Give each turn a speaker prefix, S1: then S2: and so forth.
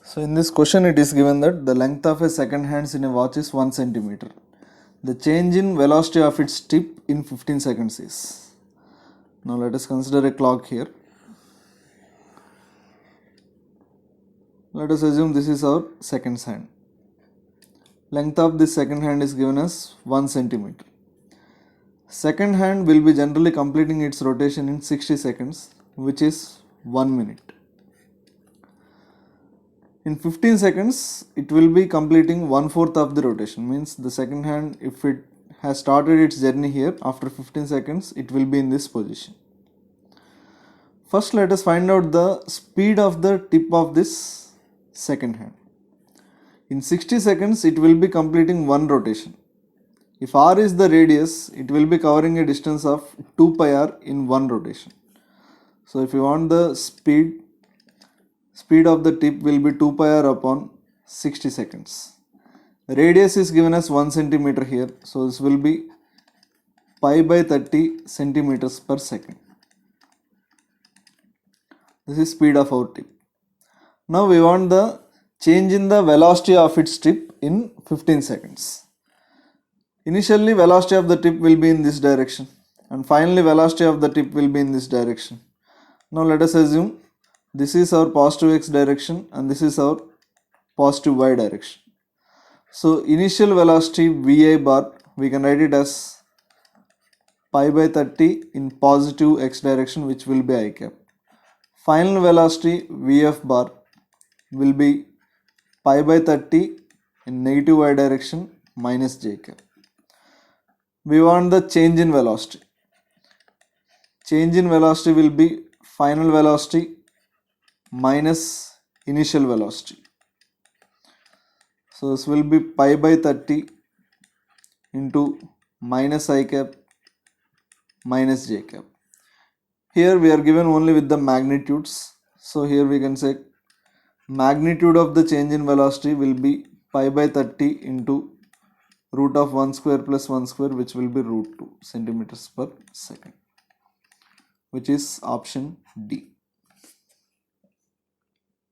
S1: So in this question it is given that the length of a second hand in a watch is 1 centimeter. The change in velocity of its tip in 15 seconds is. Now let us consider a clock here. Let us assume this is our second hand. Length of this second hand is given as 1 centimeter. Second hand will be generally completing its rotation in 60 seconds, which is 1 minute. In 15 seconds, it will be completing 1/4 of the rotation. Means the second hand, if it has started its journey here, after 15 seconds, it will be in this position. First, let us find out the speed of the tip of this second hand. In 60 seconds, it will be completing one rotation. If r is the radius, it will be covering a distance of 2 pi r in one rotation. So if you want the speed of the tip will be 2 pi r upon 60 seconds. Radius is given as 1 centimeter here. So this will be pi by 30 centimeters per second. This is speed of our tip. Now we want the change in the velocity of its tip in 15 seconds. Initially velocity of the tip will be in this direction and finally velocity of the tip will be in this direction. Now let us assume this is our positive x direction and this is our positive y direction. So initial velocity vi bar, we can write it as pi by 30 in positive x direction, which will be I cap. Final velocity vf bar will be pi by 30 in negative y direction minus j cap. We want the change in velocity. Change in velocity will be final velocity minus initial velocity. So this will be pi by 30 into minus I cap minus j cap. Here we are given only with the magnitudes. So here we can say magnitude of the change in velocity will be pi by 30 into root of 1 square plus 1 square, which will be root 2 centimeters per second, which is option D.